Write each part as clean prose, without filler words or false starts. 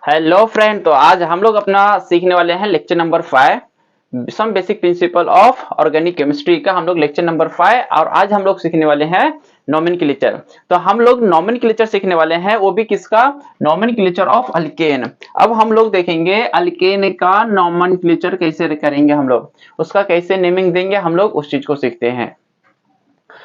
Hello friend. तो आज हम लोग अपना सीखने वाले हैं lecture number 5, some basic principle of organic chemistry का हम लोग लेक्चर नंबर 5। और आज हम लोग सीखने वाले हैं नोमेनक्लेचर। तो हम लोग नोमेनक्लेचर सीखने वाले हैं, वो भी किसका? Nomenclature of alkane. अब हम लोग देखेंगे अल्केन का नोमेनक्लेचर कैसे करेंगे, हम लोग उसका कैसे नेमिंग देंगे, हम लोग उस चीज को सीखते हैं।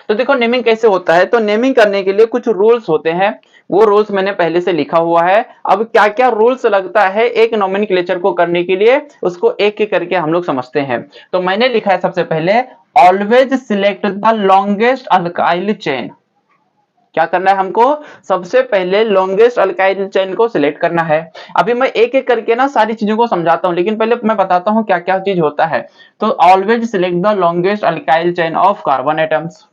तो देखो नेमिंग कैसे होता है। तो नेमिंग करने के लिए कुछ रूल्स होते हैं, वो रूल्स मैंने पहले से लिखा हुआ है। अब क्या क्या रूल्स लगता है एक नोमेनक्लेचर को करने के लिए, उसको एक एक करके हम लोग समझते हैं। तो मैंने लिखा है सबसे पहले, always select the longest alkyl chain. क्या करना है हमको? सबसे पहले लॉन्गेस्ट अल्काइल चेन को सिलेक्ट करना है। अभी मैं एक एक करके ना सारी चीजों को समझाता हूं, लेकिन पहले मैं बताता हूं क्या क्या चीज होता है। तो always select the longest alkyl chain of carbon atoms.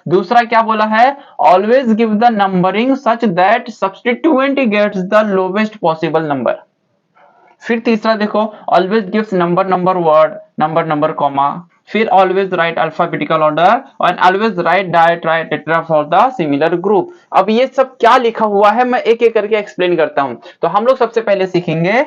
दूसरा क्या बोला है? Always give the numbering such that substituent gets the lowest possible number. फिर तीसरा देखो, always gives number number word, number number comma. फिर ऑलवेज राइट अल्फाबेटिकल ऑर्डर और always write di tri tetra for the similar group. अब ये सब क्या लिखा हुआ है मैं एक एक करके एक्सप्लेन करता हूं। तो हम लोग सबसे पहले सीखेंगे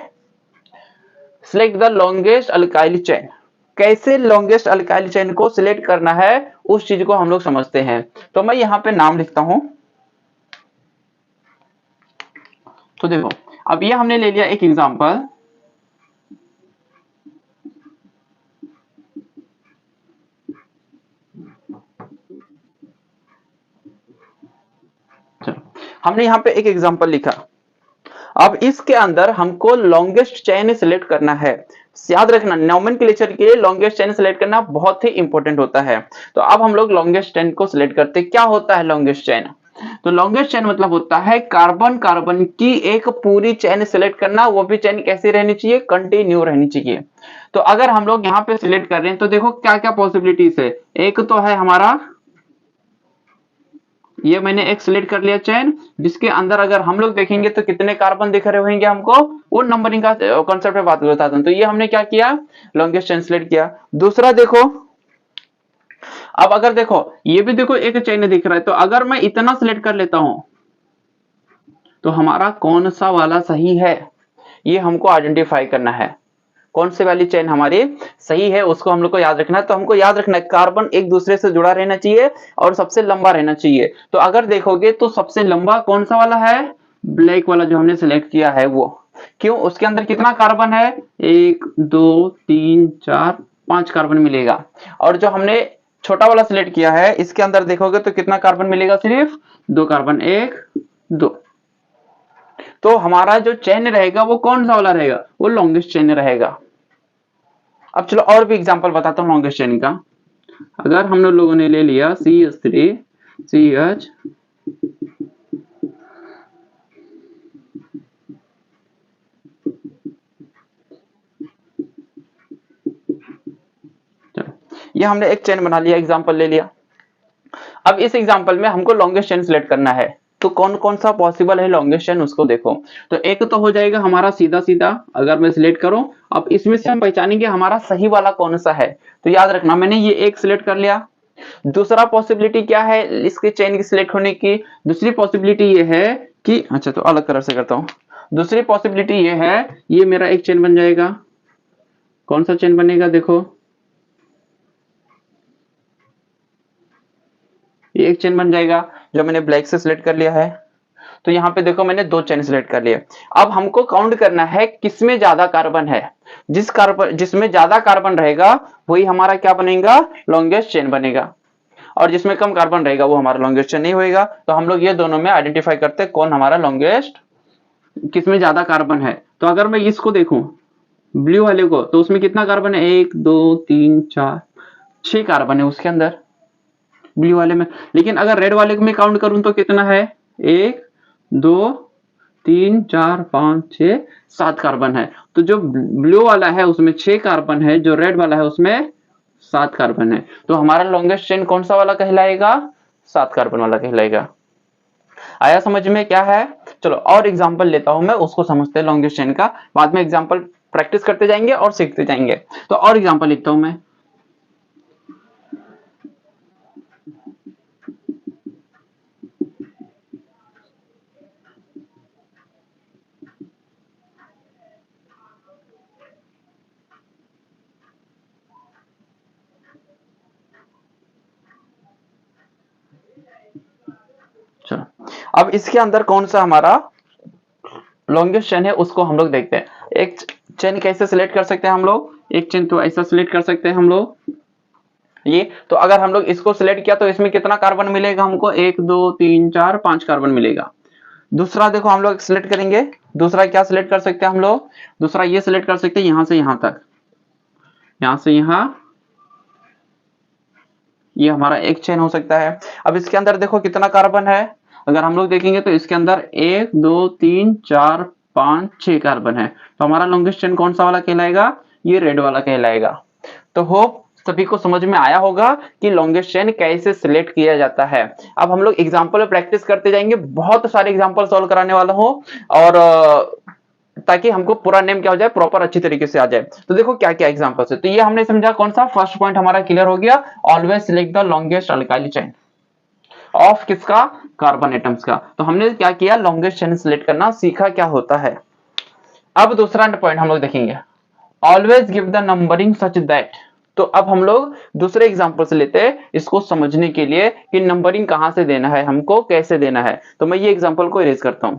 select the longest alkyl chain. कैसे लॉन्गेस्ट अल्काइल चेन को सिलेक्ट करना है, उस चीज को हम लोग समझते हैं। तो मैं यहां पे नाम लिखता हूं। तो देखो, अब ये हमने ले लिया एक एग्जांपल। चलो, हमने यहां पे एक एग्जांपल लिखा। अब इसके अंदर हमको लॉन्गेस्ट चेन सिलेक्ट करना है। याद रखना, नोमेनक्लेचर के लिए लॉन्गेस्ट चेन सिलेक्ट करना बहुत ही इंपॉर्टेंट होता है। तो अब हम लोग लॉन्गेस्ट चेन को सिलेक्ट करते हैं। क्या होता है लॉन्गेस्ट चेन? तो लॉन्गेस्ट चेन मतलब होता है कार्बन कार्बन की एक पूरी चेन सिलेक्ट करना। वो भी चेन कैसी रहनी चाहिए? कंटिन्यू रहनी चाहिए। तो अगर हम लोग यहाँ पे सिलेक्ट कर रहे हैं तो देखो क्या क्या पॉसिबिलिटीज है। एक तो है हमारा, ये मैंने एक सिलेक्ट कर लिया चेन, जिसके अंदर अगर हम लोग देखेंगे तो कितने कार्बन दिख रहे होंगे हमको, वो नंबरिंग का कॉन्सेप्ट पे बात करता हूं। तो ये हमने क्या किया? लॉन्गेस्ट चेन सिलेक्ट किया। दूसरा देखो, अब अगर देखो ये भी देखो एक चेन दिख रहा है, तो अगर मैं इतना सिलेक्ट कर लेता हूं तो हमारा कौन सा वाला सही है, ये हमको आइडेंटिफाई करना है। कौन सी वाली चेन हमारी सही है उसको हम लोग को याद रखना है। तो हमको याद रखना है कार्बन एक दूसरे से जुड़ा रहना चाहिए और सबसे लंबा रहना चाहिए। तो अगर देखोगे तो सबसे लंबा कौन सा वाला है? ब्लैक वाला जो हमने सिलेक्ट किया है वो। क्यों? उसके अंदर कितना कार्बन है? एक, दो, तीन, चार, पांच कार्बन मिलेगा। और जो हमने छोटा वाला सिलेक्ट किया है, इसके अंदर देखोगे तो कितना कार्बन मिलेगा? सिर्फ दो कार्बन, एक, दो। तो हमारा जो चेन रहेगा वो कौन सा वाला रहेगा? वो लॉन्गेस्ट चेन रहेगा। अब चलो और भी एग्जांपल बताता हूँ लॉन्गेस्ट चेन का। अगर हम लोगों ने ले लिया CH3 CH, चलो ये हमने एक चेन बना लिया, एग्जांपल ले लिया। अब इस एग्जांपल में हमको लॉन्गेस्ट चेन सिलेक्ट करना है। तो कौन कौन सा पॉसिबल है लॉन्गेस्ट चेन, उसको देखो। तो एक तो हो जाएगा हमारा सीधा सीधा, अगर मैं सिलेक्ट करूं। अब इसमें से हम पहचानेंगे हमारा सही वाला कौन सा है। तो याद रखना, मैंने ये एक सिलेक्ट कर लिया। दूसरा पॉसिबिलिटी क्या है इसके चेन की सिलेक्ट होने की? दूसरी पॉसिबिलिटी ये है कि, अच्छा तो अलग कलर से करता हूं। दूसरी पॉसिबिलिटी ये है, ये मेरा एक चेन बन जाएगा। कौन सा चेन बनेगा? देखो ये एक चेन बन जाएगा जो मैंने ब्लैक से सिलेक्ट कर लिया है। तो यहाँ पे देखो मैंने दो चेन सिलेक्ट कर लिए। अब हमको काउंट करना है किसमें ज्यादा कार्बन है। जिस कार्बन जिसमें ज्यादा कार्बन रहेगा वही हमारा क्या बनेगा? लॉन्गेस्ट चेन बनेगा। और जिसमें कम कार्बन रहेगा वो हमारा लॉन्गेस्ट चेन नहीं होएगा। तो हम लोग ये दोनों में आइडेंटिफाई करते हैं कौन हमारा लॉन्गेस्ट, किसमें ज्यादा कार्बन है। तो अगर मैं इसको देखूं ब्लू वाले को, तो उसमें कितना कार्बन है? एक, दो, तीन, चार, छह कार्बन है उसके अंदर, ब्लू वाले में। लेकिन अगर रेड वाले में काउंट करूं तो कितना है? एक, दो, तीन, चार, पांच, छह, सात कार्बन है। तो जो ब्लू वाला है उसमें छह कार्बन है, जो रेड वाला है उसमें सात कार्बन है। तो हमारा लॉन्गेस्ट चेन कौन सा वाला कहलाएगा? सात कार्बन वाला कहलाएगा। आया समझ में क्या है? चलो और एग्जांपल लेता हूं मैं, उसको समझते हैं लॉन्गेस्ट चेन का। बाद में एग्जांपल प्रैक्टिस करते जाएंगे और सीखते जाएंगे। तो और एग्जांपल लिखता हूं मैं। अब इसके अंदर कौन सा हमारा लॉन्गेस्ट चेन है उसको हम लोग देखते हैं। एक चेन कैसे सिलेक्ट कर सकते हैं हम लोग, एक चेन तो ऐसा सिलेक्ट कर सकते हैं हम लोग, ये तो अगर हम लोग इसको सिलेक्ट किया तो इसमें कितना कार्बन मिलेगा हमको, 1 2 3 4 5 कार्बन मिलेगा। दूसरा देखो हम लोग सिलेक्ट करेंगे, दूसरा क्या सिलेक्ट कर सकते हैं हम लोग, दूसरा ये सिलेक्ट कर सकते हैं यहां से यहां तक, यहां से यहां, ये हमारा एक चेन हो सकता है। अब इसके अंदर देखो कितना कार्बन है, अगर हम लोग देखेंगे तो इसके अंदर 1 2 3 4 5 6 कार्बन है। तो हमारा लॉन्गेस्ट चेन कौन सा वाला कहलाएगा, ये रेड वाला कहलाएगा। तो होप सभी को समझ में आया होगा कि लॉन्गेस्ट चेन कैसे सिलेक्ट किया जाता है। अब हम लोग एग्जांपल प्रैक्टिस करते जाएंगे, बहुत सारे एग्जांपल सॉल्व कराने वाला हूं, और ताकि हमको पूरा नेम क्या हो जाए, प्रॉपर अच्छी तरीके से आ जाए। तो देखो क्या क्या एग्जांपल्स है। तो ये हमने समझा कौन सा, फर्स्ट पॉइंट हमारा क्लियर हो गया, always select the longest alkyl chain of किसका, कार्बन एटम्स का। तो हमने क्या किया, लॉन्गेस्ट चेन सिलेक्ट करना सीखा क्या होता है। अब दूसरा पॉइंट हम लोग देखेंगे, always give the numbering such that. तो अब हम लोग दूसरे एग्जांपल से लेते हैं इसको समझने के लिए कि नंबरिंग कहां से देना है हमको, कैसे देना है। तो मैं ये एग्जांपल को इरेज करता हूं।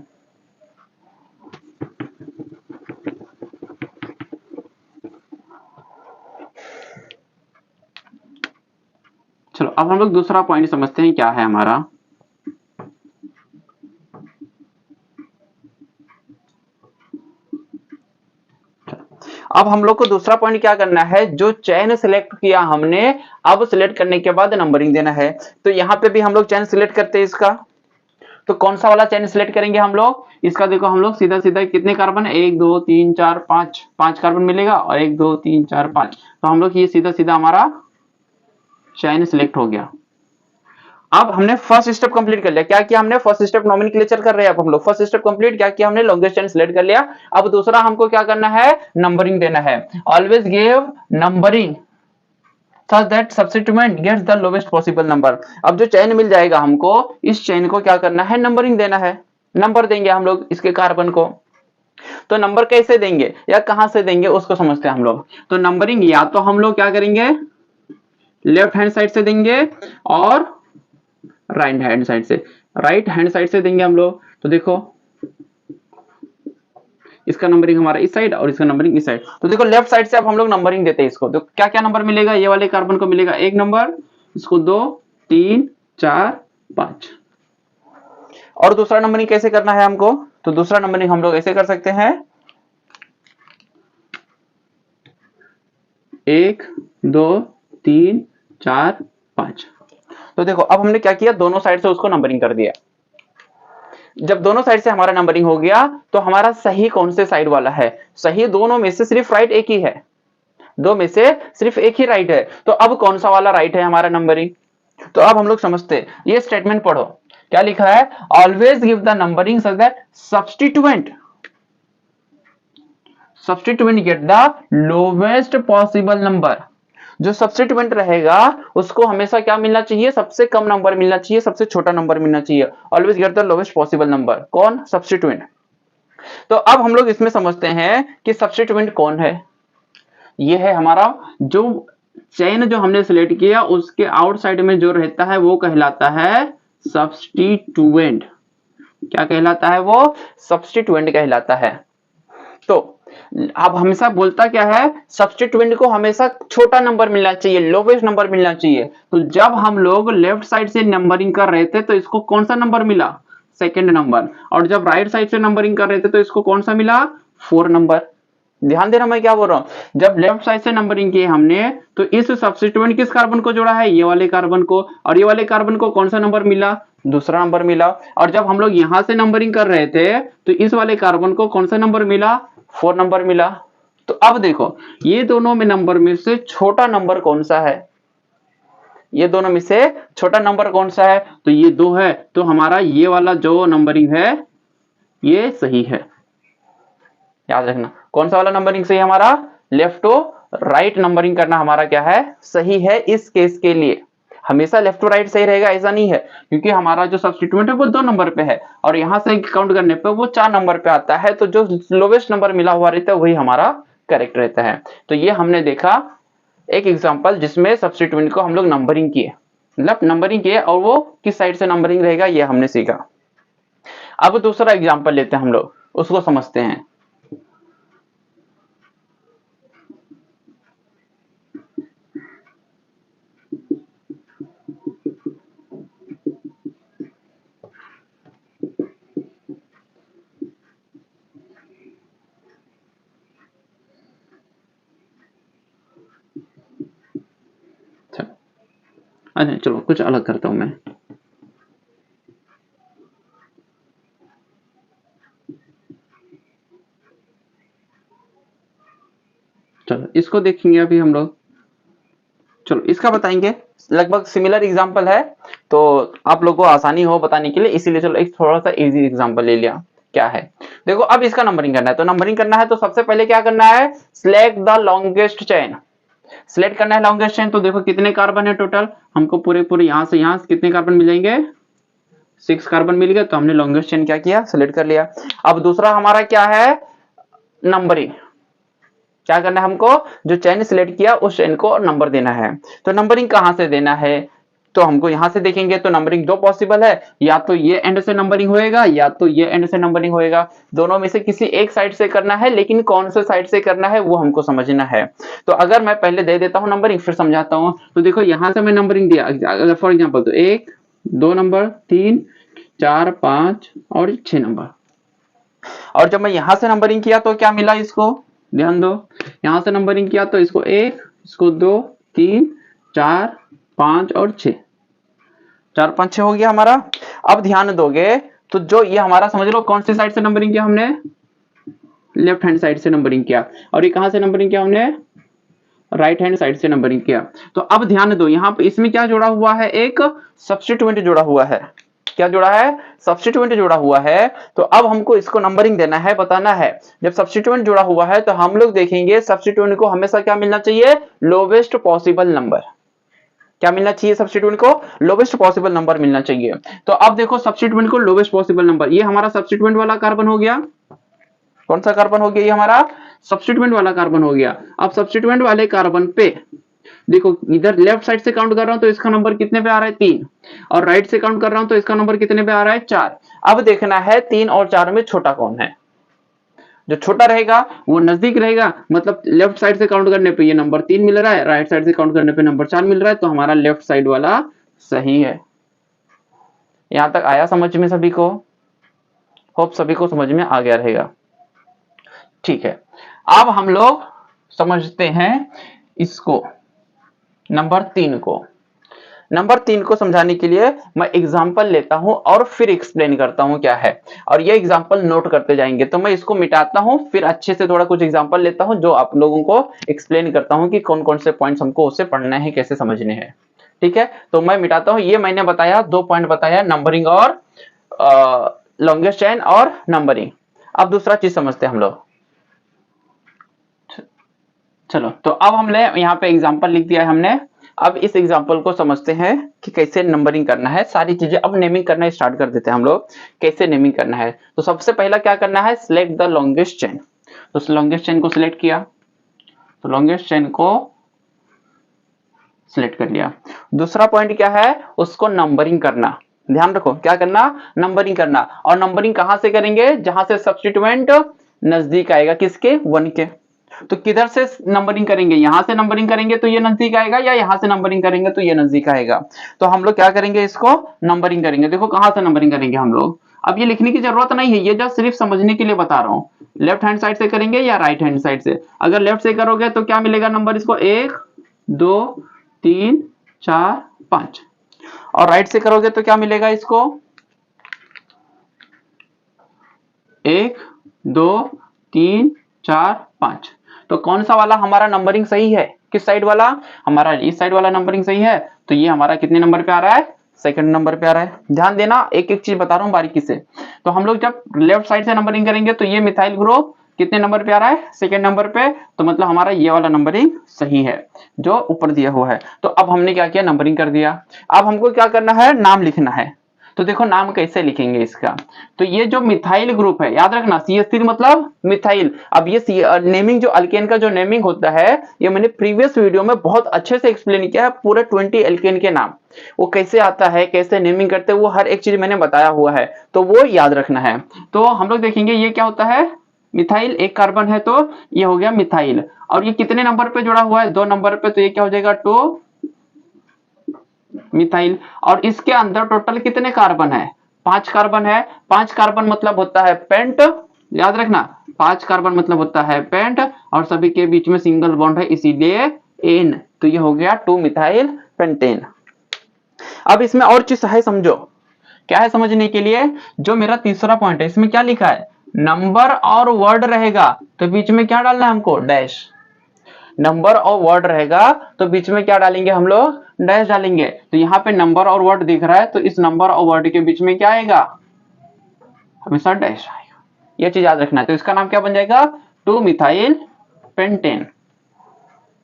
चलो अब हम लोग दूसरा पॉइंट समझते हैं क्या है हमारा। अब हम लोग को दूसरा पॉइंट क्या करना है, जो चेन सिलेक्ट किया हमने, अब सिलेक्ट करने के बाद नंबरिंग देना है। तो यहां पे भी हम लोग चेन सिलेक्ट करते हैं इसका, तो कौन सा वाला चेन सिलेक्ट करेंगे हम लोग, इसका देखो हम लोग सीधा सीधा कितने कार्बन है, 1 2 3 4 5, 5 कार्बन मिलेगा, और 1 2 3 4 5। तो हम लोग ये सीधा सीधा हमारा चेन सिलेक्ट हो गया। अब हमने फर्स्ट स्टेप कंप्लीट कर लिया, क्या किया हमने, फर्स्ट स्टेप नोमेनक्लेचर कर रहे हैं। अब हम लोग फर्स्ट स्टेप कंप्लीट क्या किया हमने, लॉन्गेस्ट चेन सिलेक्ट कर लिया। अब दूसरा हमको क्या करना है, नंबरिंग देना है। Always give numbering such that substituent gets the lowest possible number। अब जो चेन मिल जाएगा हमको, इस चेन को क्या करना है, नंबरिंग देना है। नंबर देंगे हम लोग इसके कार्बन को। तो नंबर कैसे देंगे या कहां से देंगे उसको समझते हैं हम लोग। तो नंबरिंग या तो हम लोग क्या करेंगे, लेफ्ट हैंड साइड से देंगे और राइट हैंड साइड से, राइट हैंड साइड से देंगे हम लोग। तो देखो इसका नंबरिंग हमारा इस साइड और इसका नंबरिंग इस साइड। तो देखो लेफ्ट साइड से अब हम लोग नंबरिंग देते हैं इसको। तो क्या क्या नंबर मिलेगा, ये वाले कार्बन को मिलेगा 1 नंबर, इसको 2 3 4 5। और दूसरा नंबरिंग कैसे करना है हमको, तो दूसरा नंबरिंग हम लोग ऐसे कर सकते हैं, 1 2 3 4 5। तो देखो अब हमने क्या किया, दोनों साइड से उसको नंबरिंग कर दिया। जब दोनों साइड से हमारा नंबरिंग हो गया तो हमारा सही कौन से साइड वाला है, सही दोनों में से सिर्फ राइट एक ही है, दो में से सिर्फ एक ही राइट है। तो अब कौन सा वाला राइट है हमारा नंबरिंग। तो अब हम लोग समझते हैं, ये स्टेटमेंट पढ़ो क्या लिखा है, always give the numbering such that substituent get the lowest possible number. जो सब्स्टिट्यूएंट रहेगा उसको हमेशा क्या मिलना चाहिए, सबसे कम नंबर मिलना चाहिए, सबसे छोटा नंबर मिलना चाहिए। Always get the lowest possible number, कौन, सब्स्टिट्यूएंट। तो अब हम लोग इसमें समझते हैं कि सब्स्टिट्यूएंट कौन है। ये है हमारा जो चेन जो हमने सिलेक्ट किया उसके आउटसाइड में जो रहता है वो कहलाता है सब्स्टिट्यूएंट। क्या कहलाता है वो, सब्स्टिट्यूएंट कहलाता है। तो अब हमेशा बोलता क्या है, सब्स्टिट्यूएंट को हमेशा छोटा नंबर मिलना चाहिए, लोवेस्ट नंबर मिलना चाहिए। तो जब हम लोग लेफ्ट साइड से नंबरिंग कर रहे थे तो इसको कौन सा नंबर मिला, सेकंड नंबर। और जब राइट साइड से नंबरिंग कर रहे थे तो इसको कौन सा मिला, 4 नंबर। ध्यान देना मैं क्या बोल रहा हूं, जब लेफ्ट साइड से नंबरिंग की हमने तो इस सब्स्टिट्यूएंट किस कार्बन को जोड़ा है, ये वाले कार्बन को, और ये वाले कार्बन को कौन सा नंबर मिला, दूसरा नंबर मिला। और जब हम लोग यहां से नंबरिंग कर रहे थे तो इस वाले कार्बन को कौन सा नंबर मिला, 4 नंबर मिला। तो अब देखो ये दोनों में नंबर में से छोटा नंबर कौन सा है, ये दोनों में से छोटा नंबर कौन सा है, तो ये 2 है। तो हमारा ये वाला जो नंबरिंग है ये सही है। याद रखना कौन सा वाला नंबरिंग सही है हमारा, लेफ्ट टू राइट नंबरिंग करना हमारा क्या है, सही है। इस केस के लिए हमेशा लेफ्ट टू राइट सही रहेगा ऐसा नहीं है, क्योंकि हमारा जो सब्स्टिट्यूएंट है वो 2 नंबर पे है और यहां से काउंट करने पे वो 4 नंबर पे आता है। तो जो लोवेस्ट नंबर मिला हुआ रहता है वही हमारा करेक्ट रहता है। तो ये हमने देखा एक एग्जांपल जिसमें सब्स्टिट्यूएंट को हम लोग नंबरिंग किए, मतलब नंबरिंग किए और वो किस साइड से नंबरिंग रहेगा ये हमने सीखा। अब दूसरा एग्जांपल लेते हैं हम लोग, उसको समझते हैं। अरे चलो कुछ अलग करता हूं मैं। चलो इसको देखेंगे अभी हम लोग। चलो इसका बताएंगे, लगभग सिमिलर एग्जांपल है तो आप लोगों को आसानी हो बताने के लिए, इसीलिए चलो एक थोड़ा सा इजी एग्जांपल ले लिया। क्या है, देखो अब इसका नंबरिंग करना है, तो नंबरिंग करना है तो सबसे पहले क्या करना है, select the longest chain. Select करना है लॉन्गेस्ट चेन, तो देखो कितने कार्बन है टोटल, हमको पूरे पूरे यहां से कितने कार्बन मिल जाएंगे, 6 कार्बन मिल गए, तो हमने लॉन्गेस्ट चेन क्या किया, सिलेक्ट कर लिया। अब दूसरा हमारा क्या है, नंबरिंग। क्या करना है हमको, जो चेन सिलेक्ट किया उस चेन को नंबर देना है। तो नंबरिंग कहां से देना है, तो हमको यहां से देखेंगे तो नंबरिंग दो पॉसिबल है, या तो ये एंड से नंबरिंग होएगा या तो ये एंड से नंबरिंग होएगा, दोनों में से किसी एक साइड से करना है, लेकिन कौन से साइड से करना है वो हमको समझना है। तो अगर मैं पहले दे देता हूं नंबरिंग फिर समझाता हूं, तो देखो यहां से मैं नंबरिंग दिया, अगर फॉर एग्जांपल तो 1 2 नंबर, 3 4 5 और 6 नंबर। और जब मैं यहां से नंबरिंग किया तो क्या मिला, इसको ध्यान दो, यहां से नंबरिंग किया तो इसको 1, इसको 2 3 4 5 और 6, 4 5 6 हो गया हमारा। अब ध्यान दोगे तो जो ये हमारा समझ लो कौन सी साइड से नंबरिंग किया हमने, लेफ्ट हैंड साइड से नंबरिंग किया, और ये कहां से नंबरिंग किया हमने, राइट हैंड साइड से नंबरिंग किया। तो अब ध्यान दो यहाँ पे इसमें क्या जुड़ा हुआ है, एक सब्स्टिट्यूएंट जुड़ा हुआ है। क्या जुड़ा है, सब्स्टिट्यूएंट जुड़ा हुआ है। तो अब हमको इसको नंबरिंग देना है, बताना है। जब सब्स्टिट्यूएंट जुड़ा हुआ है तो हम लोग देखेंगे सब्स्टिट्यूएंट को हमेशा क्या मिलना चाहिए, लोवेस्ट पॉसिबल नंबर। क्या मिलना चाहिए, सब्स्टिट्यूएंट को लोवेस्ट पॉसिबल नंबर मिलना चाहिए। तो अब देखो सब्स्टिट्यूएंट को लोवेस्ट पॉसिबल नंबर, ये हमारा सब्स्टिट्यूएंट वाला कार्बन हो गया। कौन सा कार्बन हो गया, ये हमारा सब्स्टिट्यूएंट वाला कार्बन हो गया। अब सब्स्टिट्यूएंट वाले कार्बन पे देखो इधर लेफ्ट साइड से काउंट कर रहा हूं तो इसका नंबर कितने पे आ रहा है, 3, और राइट से काउंट कर रहा हूं तो इसका नंबर कितने पे आ रहा है, 4। अब देखना है 3 और 4 में छोटा कौन है, जो छोटा रहेगा वो नजदीक रहेगा, मतलब लेफ्ट साइड से काउंट करने पे ये नंबर 3 मिल रहा है, राइट साइड से काउंट करने पे नंबर 4 मिल रहा है, तो हमारा लेफ्ट साइड वाला सही है। यहां तक आया समझ में सभी को, होप सभी को समझ में आ गया रहेगा। ठीक है, अब हम लोग समझते हैं इसको, नंबर 3 को। नंबर 3 को समझाने के लिए मैं एग्जांपल लेता हूं और फिर एक्सप्लेन करता हूं क्या है, और ये एग्जांपल नोट करते जाएंगे। तो मैं इसको मिटाता हूं, फिर अच्छे से थोड़ा कुछ एग्जांपल लेता हूं जो आप लोगों को एक्सप्लेन करता हूं कि कौन कौन से पॉइंट्स हमको उससे पढ़ना है, कैसे समझने हैं। ठीक है, तो मैं मिटाता हूं। ये मैंने बताया 2 पॉइंट बताया, नंबरिंग और लॉन्गेस्ट चेन और नंबरिंग। अब दूसरा चीज समझते हैं हम लोग। चलो तो अब हमने यहाँ पे एग्जांपल लिख दिया है हमने। अब इस एग्जांपल को समझते हैं कि कैसे नंबरिंग करना है, सारी चीजें। अब नेमिंग करना स्टार्ट कर देते हैं हम लोग, कैसे नेमिंग करना है। तो सबसे पहला क्या करना है, सिलेक्ट द लॉन्गेस्ट चेन। तो लॉन्गेस्ट चेन को सिलेक्ट किया, तो लॉन्गेस्ट चेन को सिलेक्ट कर लिया। दूसरा पॉइंट क्या है, उसको नंबरिंग करना। ध्यान रखो क्या करना, नंबरिंग करना। और नंबरिंग कहां से करेंगे, जहां से सब्स्टिट्यूएंट नजदीक आएगा, किसके, 1 के। तो किधर से नंबरिंग करेंगे, यहां से नंबरिंग करेंगे तो ये नजदीक आएगा, या यहां से नंबरिंग करेंगे तो ये नजदीक आएगा। तो हम लोग क्या करेंगे, इसको नंबरिंग करेंगे। देखो कहां से नंबरिंग करेंगे हम लोग, अब ये लिखने की जरूरत नहीं है, ये जस्ट सिर्फ समझने के लिए बता रहा हूं। लेफ्ट हैंड साइड से करेंगे या राइट हैंड साइड से। अगर लेफ्ट से करोगे तो क्या मिलेगा नंबर, इसको 1 2 3 4 5, और राइट से करोगे तो क्या मिलेगा इसको, 1 2 3 4 5। तो कौन सा वाला हमारा नंबरिंग सही है, किस साइड वाला, हमारा इस साइड वाला नंबरिंग सही है। तो ये हमारा कितने नंबर पे आ रहा है, सेकंड नंबर पे आ रहा है। ध्यान देना, एक एक चीज बता रहा हूं बारीकी से। तो हम लोग जब लेफ्ट साइड से नंबरिंग करेंगे तो ये मिथाइल ग्रुप कितने नंबर पे आ रहा है, सेकंड नंबर पे। तो मतलब हमारा ये वाला नंबरिंग सही है जो ऊपर दिया हुआ है। तो अब हमने क्या किया, नंबरिंग कर दिया। अब हमको क्या करना है, नाम लिखना है। तो देखो नाम कैसे लिखेंगे इसका, तो ये जो मिथाइल ग्रुप है, याद रखना CH3 मतलब मिथाइल। अब ये नेमिंग, जो अल्केन का जो नेमिंग होता है, ये मैंने प्रीवियस वीडियो में बहुत अच्छे से एक्सप्लेन किया है, पूरे 20 एल्केन के नाम। वो कैसे आता है, कैसे नेमिंग करते हैं, वो हर एक चीज मैंने बताया हुआ है, तो वो याद रखना है। तो हम लोग देखेंगे ये क्या होता है, मिथाइल, एक कार्बन है तो ये हो गया मिथाइल। और ये कितने नंबर पे जुड़ा हुआ है, 2 नंबर पे, तो ये क्या हो जाएगा 2 मिथाइल। और इसके अंदर टोटल कितने कार्बन है, 5 कार्बन है। 5 कार्बन मतलब होता है पेंट, याद रखना, 5 कार्बन मतलब होता है पेंट, और सभी के बीच में सिंगल बॉन्ड है इसीलिए एन, तो ये हो गया 2 मिथाइल पेंटेन। अब इसमें और चीज है, समझो क्या है समझने के लिए। जो मेरा तीसरा पॉइंट है इसमें क्या लिखा है, नंबर और वर्ड रहेगा तो बीच में क्या डालना है हमको, डैश। नंबर और वर्ड रहेगा तो बीच में क्या डालेंगे हम लोग, डैश डालेंगे। तो यहाँ पे नंबर और वर्ड दिख रहा है तो इस नंबर और वर्ड के बीच में क्या आएगा, हमेशा डैश आएगा, ये चीज याद रखना है। तो इसका नाम क्या बन जाएगा, 2 मिथाइल पेंटेन।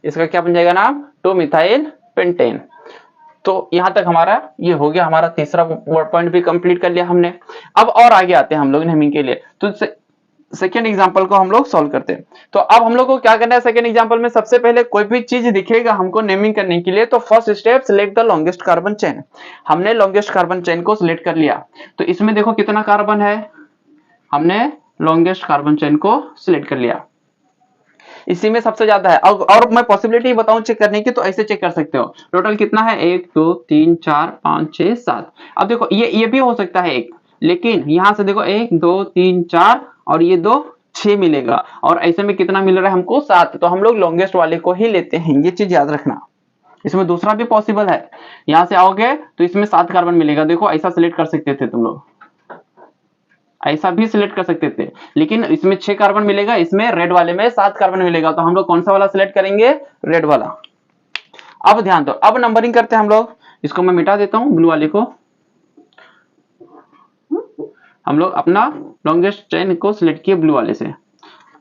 इसका क्या बन जाएगा नाम, 2 मिथाइल पेंटेन। तो यहां तक हमारा ये हो गया, हमारा तीसरा पॉइंट भी कंप्लीट कर लिया हमने। अब और आगे आते हैं हम लोग नेमिंग के लिए। तो सेकेंड एग्जांपल को हम लोग सॉल्व करते हैं। तो अब हम लोग को क्या करना है, सेकेंड एग्जांपल में सबसे पहले कोई भी चीज दिखेगा हमको नेमिंग करने के लिए, तो first step select the longest carbon chain. हमने लॉन्गेस्ट कार्बन चेन को सिलेक्ट कर लिया। तो इसमें देखो कितना कार्बन है, हमने लॉन्गेस्ट कार्बन चेन को सिलेक्ट कर लिया, इसी में सबसे ज्यादा है। और मैं पॉसिबिलिटी बताऊं चेक करने की, तो ऐसे चेक कर सकते हो। टोटल कितना है, 1 2 3 4 5 6 7। अब देखो ये भी हो सकता है 1, लेकिन यहां से देखो 1 2 3 4 और ये 2 6 मिलेगा, और ऐसे में कितना मिल रहा है हमको, 7। तो हम लोग लॉन्गेस्ट वाले को ही लेते हैं, ये चीज याद रखना। इसमें दूसरा भी पॉसिबल है, यहां से आओगे तो इसमें 7 कार्बन मिलेगा। देखो ऐसा सिलेक्ट कर सकते थे तुम लोग, ऐसा भी सिलेक्ट कर सकते थे, लेकिन इसमें 6 कार्बन मिलेगा, इसमें रेड वाले में 7 कार्बन मिलेगा। तो हम लोग कौन सा वाला सिलेक्ट करेंगे, रेड वाला। अब ध्यान दो, अब नंबरिंग करते हैं हम लोग। इसको मैं मिटा देता हूं, ब्लू वाले को। हम लोग अपना लॉन्गेस्ट चेन को सिलेक्ट किए ब्लू वाले से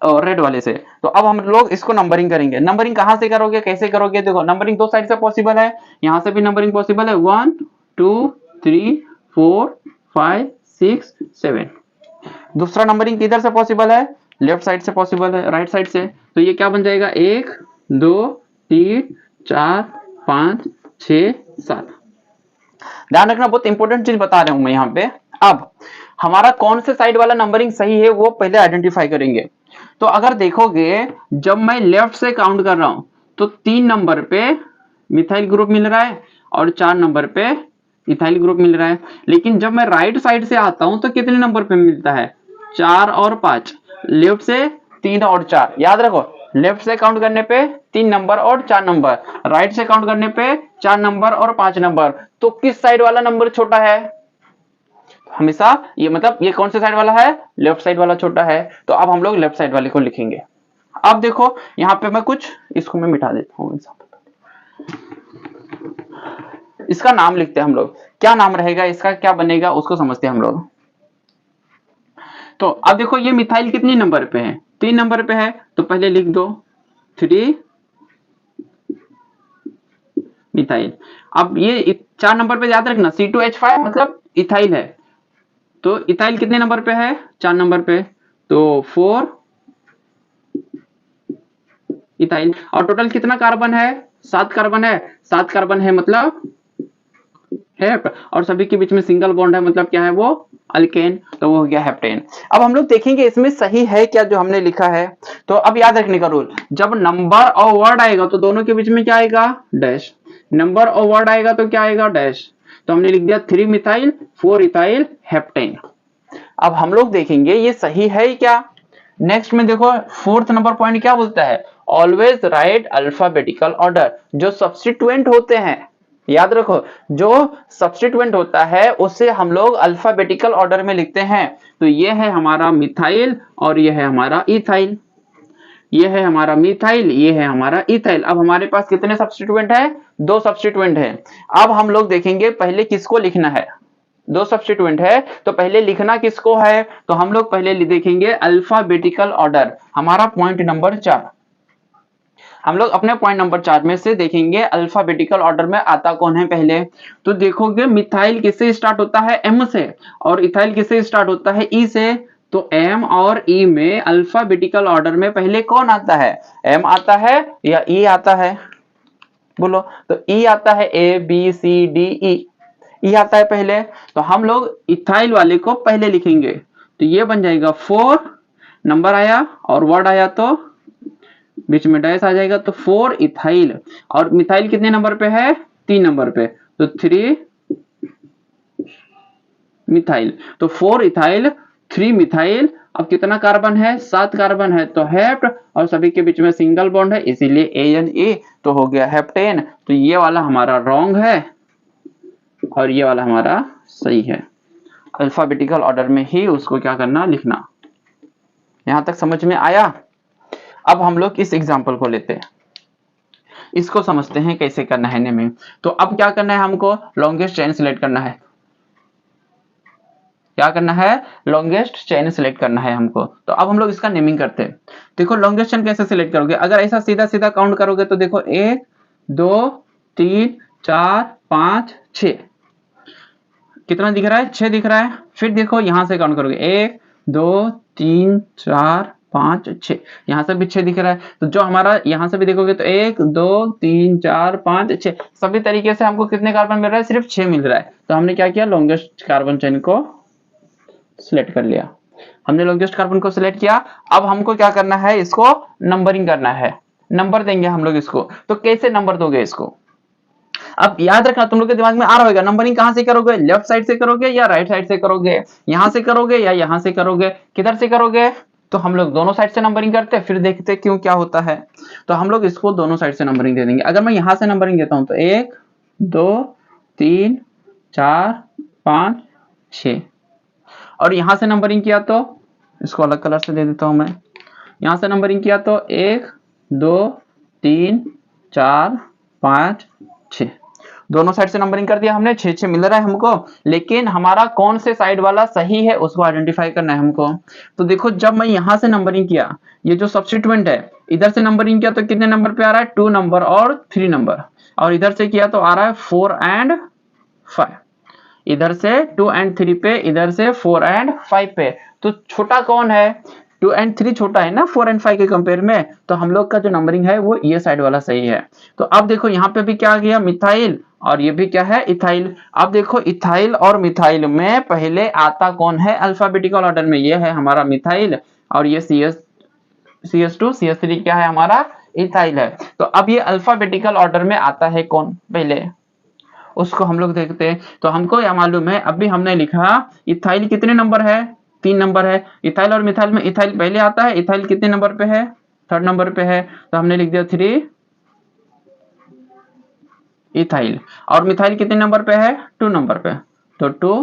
और रेड वाले से। तो अब हम लोग इसको नंबरिंग करेंगे। नंबरिंग कहां से करोगे, कैसे करोगे, देखो नंबरिंग 2 साइड से पॉसिबल है, यहां से भी नंबरिंग पॉसिबल है, 1 2 3 4 5 6 7। दूसरा नंबरिंग किधर से पॉसिबल है, लेफ्ट साइड से पॉसिबल है, राइट साइड से। तो ये क्या बन जाएगा, 1 2 3 4 5 6 7। ध्यान रखना, बहुत इंपॉर्टेंट चीज बता रहा हूं मैं यहाँ पे। अब हमारा कौन से साइड वाला नंबरिंग सही है वो पहले आइडेंटिफाई करेंगे। तो अगर देखोगे, जब मैं लेफ्ट से काउंट कर रहा हूं तो 3 नंबर पे मिथाइल ग्रुप मिल रहा है और 4 नंबर पे इथाइल ग्रुप मिल रहा है। लेकिन जब मैं राइट साइड से आता हूं तो कितने नंबर पे मिलता है, 4 और 5। लेफ्ट से 3 और 4, याद रखो, लेफ्ट से काउंट करने पे 3 नंबर और 4 नंबर, राइट से काउंट करने पे 4 नंबर और 5 नंबर। तो किस साइड वाला नंबर छोटा है, हमेशा ये मतलब ये कौन से साइड वाला है, लेफ्ट साइड वाला छोटा है। तो अब हम लोग लेफ्ट साइड वाले को लिखेंगे। अब देखो यहाँ पे मैं कुछ, इसको मैं मिटा देता हूँ, इसका नाम लिखते हैं हम लोग। क्या नाम रहेगा इसका, क्या बनेगा, उसको समझते हैं हम लोग। तो अब देखो ये मिथाइल कितनी नंबर पे है, 3 नंबर पे है, तो पहले लिख दो 3 मिथाइल। अब ये 4 नंबर पे याद रखना, C2H5 मतलब इथाइल है। तो इथाइल कितने नंबर पे है, 4 नंबर पे, तो 4 इथाइल। और टोटल कितना कार्बन है, 7 कार्बन है। 7 कार्बन है मतलब हेप, और सभी के बीच में सिंगल बॉन्ड है मतलब क्या है वो, अल्केन, तो वो हो गया हेप्टेन। अब हम लोग देखेंगे इसमें सही है क्या जो हमने लिखा है। तो अब याद रखने का रूल, जब नंबर और वर्ड आएगा तो दोनों के बीच में क्या आएगा, डैश। नंबर और वर्ड आएगा तो क्या आएगा, डैश। तो हमने लिख दिया 3 मिथाइल 4 इथाइल हेप्टेन। अब हम लोग देखेंगे ये सही है क्या। नेक्स्ट में देखो 4th नंबर पॉइंट क्या बोलता है, ऑलवेज राइट अल्फाबेटिकल ऑर्डर। जो सब्स्टिट्यूएंट होते हैं, याद रखो, जो सब्स्टिट्यूएंट होता है उसे हम लोग अल्फाबेटिकल ऑर्डर में लिखते हैं। तो ये है हमारा मिथाइल और ये है हमारा इथाइल, ये है हमारा मिथाइल, ये है हमारा इथाइल। अब हमारे पास कितने सब्स्टिट्यूएंट है, 2 सब्स्टिट्यूएंट है। अब हम लोग देखेंगे पहले किसको लिखना है, 2 सब्स्टिट्यूएंट है तो पहले लिखना किसको है, तो हम लोग पहले देखेंगे अल्फाबेटिकल ऑर्डर। हमारा पॉइंट नंबर 4, हम लोग अपने पॉइंट नंबर 4 में से देखेंगे अल्फाबेटिकल ऑर्डर में आता कौन है पहले। तो देखोगे मिथाइल किससे स्टार्ट होता है, एम से, और इथाइल किससे स्टार्ट होता है, ई से। तो एम और ई में अल्फाबेटिकल ऑर्डर में पहले कौन आता है, एम आता है या ई आता है, बोलो। तो ई आता है A B C D E, ई आता है पहले, तो हम लोग इथाइल वाले को पहले लिखेंगे, तो ये बन जाएगा 4, नंबर आया और वर्ड आया तो बीच में डैश आ जाएगा, तो 4 इथाइल। और मिथाइल कितने नंबर पे है? 3 नंबर पे, तो 3 मिथाइल। तो 4 इथाइल 3 मिथाइल। अब कितना कार्बन है? 7 कार्बन है, तो हेप्ट, और सभी के बीच में सिंगल बॉन्ड है इसीलिए ANA, तो हो गया हेप्टेन। तो ये वाला हमारा रॉन्ग है और ये वाला हमारा सही है। अल्फाबेटिकल ऑर्डर में ही उसको क्या करना, लिखना। यहां तक समझ में आया? अब हम लोग इस एग्जांपल को लेते हैं, इसको समझते हैं कैसे करना है नेमिंग। तो अब क्या करना है हमको? लॉन्गेस्ट चेन सिलेक्ट करना है। क्या करना है? लॉन्गेस्ट चेन सिलेक्ट करना है हमको। तो अब हम लोग इसका नेमिंग करते हैं। देखो लॉन्गेस्ट चेन कैसे सिलेक्ट करोगे? अगर ऐसा सीधा सीधा काउंट करोगे तो देखो 1 2 3 4 5 6, कितना दिख रहा है? 6 दिख रहा है। फिर देखो यहां से काउंट करोगे 1 2 3 4 5 6, यहां से भी 6 दिख रहा है। तो जो हमारा यहां से भी देखोगे तो 1 2 3 4 5 6, सभी तरीके से हमको कितने कार्बन मिल रहा है? सिर्फ 6 मिल रहा है। तो हमने क्या किया? लॉन्गेस्ट कार्बन चेन को सिलेक्ट कर लिया। हमने लॉन्गेस्ट कार्बन को सिलेक्ट किया। अब हमको क्या करना है? इसको नंबरिंग करना है, नंबर देंगे हम लोग इसको। तो कैसे नंबर दोगे इसको? अब याद रखना, तुम लोग के दिमाग में आ रहा होगा, नंबरिंग कहां से करोगे? लेफ्ट साइड से करोगे या राइट साइड से करोगे? यहां से करोगे या यहां से करोगे? किधर से करोगे? तो हम लोग दोनों साइड से नंबरिंग करते हैं, फिर देखते हैं क्यों क्या होता है। तो हम लोग इसको दोनों साइड से नंबरिंग दे देंगे। अगर मैं यहां से नंबरिंग देता हूं तो 1 2 3 4 5 6, और यहां से नंबरिंग किया तो इसको अलग कलर से दे देता हूं मैं। यहां से नंबरिंग किया तो 1 2 3 4 5 6, दोनों साइड से नंबरिंग कर दिया हमने। 6 मिल रहा है हमको, लेकिन हमारा कौन से साइड वाला सही है उसको आइडेंटिफाई करना है हमको। तो देखो जब मैं यहां से नंबरिंग किया, ये जो सब्स्टिट्यूएंट है, इधर से नंबरिंग किया तो कितने नंबर पे आ रहा है? 2 नंबर और 3 नंबर। और इधर से किया तो आ रहा है 4 एंड 5, इधर से 2 एंड 3 पे, इधर से 4 एंड 5 पे। तो छोटा कौन है? 2 एंड 3 छोटा है ना 4 एंड 5 के कंपेयर में। तो हम लोग का जो नंबरिंग है वो ये साइड वाला सही है। तो अब देखो यहाँ पे भी क्या आ गया? मिथाइल, और ये भी क्या है? इथाइल। अब देखो इथाइल और मिथाइल में पहले आता कौन है अल्फाबेटिकल ऑर्डर में? ये है हमारा मिथाइल, और ये CS2 CS3 क्या है? हमारा इथाइल है। तो अब ये अल्फाबेटिकल ऑर्डर में आता है कौन पहले, उसको हम लोग देखते हैं। तो हमको यह मालूम है, अभी हमने लिखा इथाइल कितने नंबर है? 3 नंबर है। इथाइल और मिथाइल में इथाइल पहले आता है। इथाइल कितने नंबर पे है? 3rd नंबर पे है, तो हमने लिख दिया 3 इथाइल। और मिथाइल कितने नंबर पे है? 2 नंबर पे, तो 2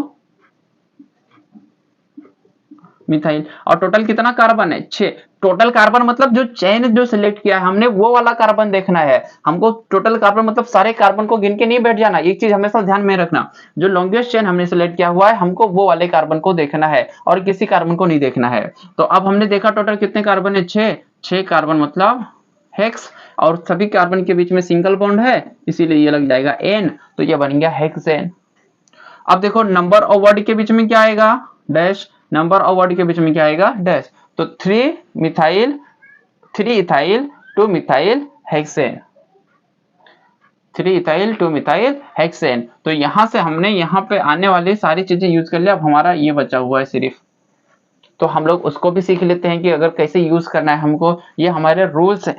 मिथाइल। और टोटल कितना कार्बन है? 6। टोटल कार्बन मतलब जो चेन जो सिलेक्ट किया है हमने वो वाला कार्बन देखना है हमको। टोटल कार्बन मतलब सारे कार्बन को गिन के नहीं बैठ जाना, एक चीज हमेशा ध्यान में रखना। जो लॉन्गेस्ट चेन हमने सिलेक्ट किया हुआ है हमको वो वाले कार्बन को देखना है और किसी कार्बन को नहीं देखना है। तो अब हमने देखा टोटल कितने कार्बन है? 6 कार्बन मतलब हेक्स, और सभी कार्बन के बीच में सिंगल बॉन्ड है इसीलिए ये लग जाएगा N, तो ये बन गया हेक्सेन। अब देखो नंबर और वर्ड के बीच में क्या आएगा? डैश। नंबर और वर्ड के बीच में क्या आएगा? डैश। तो 3 methyl 3 ethyl 2 methyl hexane, 3 ethyl 2 methyl hexane. तो यहां से हमने यहाँ पे आने वाली सारी चीजें यूज कर लिया। अब हमारा ये बचा हुआ है सिर्फ, तो हम लोग उसको भी सीख लेते हैं कि अगर कैसे यूज करना है हमको। ये हमारे रूल्स है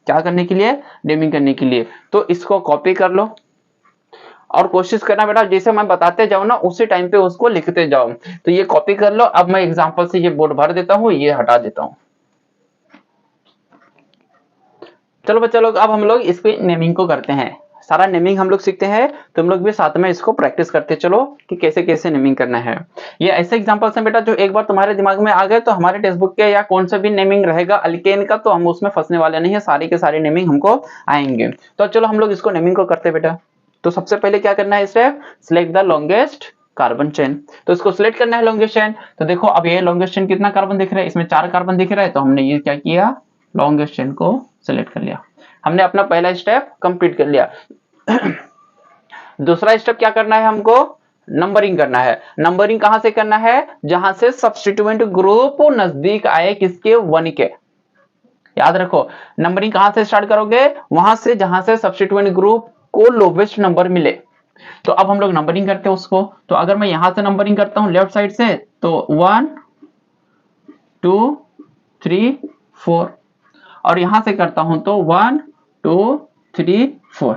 क्या करने के लिए? नेमिंग करने के लिए। तो इसको कॉपी कर लो और कोशिश करना बेटा जैसे मैं बताते जाऊं ना उसी टाइम पे उसको लिखते जाओ। तो ये कॉपी कर लो। अब मैं एग्जांपल से ये बोर्ड भर देता हूं, ये हटा देता हूं। चलो बच्चा लोग, अब हम लोग इसके नेमिंग को करते हैं। सारा नेमिंग हम लोग सीखते हैं, तुम लोग भी साथ में इसको प्रैक्टिस करते चलो कि कैसे कैसे नेमिंग करना है। ये ऐसे एग्जांपल्स हैं बेटा जो एक बार तुम्हारे दिमाग में आ गए तो हमारे टेक्स्ट बुक के या कौन सा भी नेमिंग रहेगा अल्केन का, तो हम उसमें फंसने वाले नहीं है, सारे के सारे नेमिंग हमको आएंगे। तो चलो हम लोग इसको नेमिंग को करते हैं बेटा। तो सबसे पहले क्या करना है? Step select the longest carbon chain. तो इसको सिलेक्ट करना है लॉन्गेस्ट चेन। तो देखो अब ये लॉन्गेस्ट चेन कितना कार्बन दिख रहा है? इसमें 4 कार्बन दिख रहा है। तो हमने ये क्या किया? लॉन्गेस्ट चेन को सिलेक्ट कर लिया। हमने अपना पहला स्टेप कंप्लीट कर लिया। दूसरा स्टेप क्या करना है हमको? नंबरिंग करना है। नंबरिंग कहां से करना है? जहां से सब्स्टिट्यूएंट ग्रुप नजदीक आए किसके? 1 के। याद रखो, नंबरिंग कहां से स्टार्ट करोगे, वहां से जहां से सब्स्टिट्यूएंट ग्रुप को लोवेस्ट नंबर मिले। तो अब हम लोग नंबरिंग करते हैं उसको। तो अगर मैं यहां से नंबरिंग करता हूं लेफ्ट साइड से, तो 1 2 3 4, और यहां से करता हूं तो 1 2 3 4।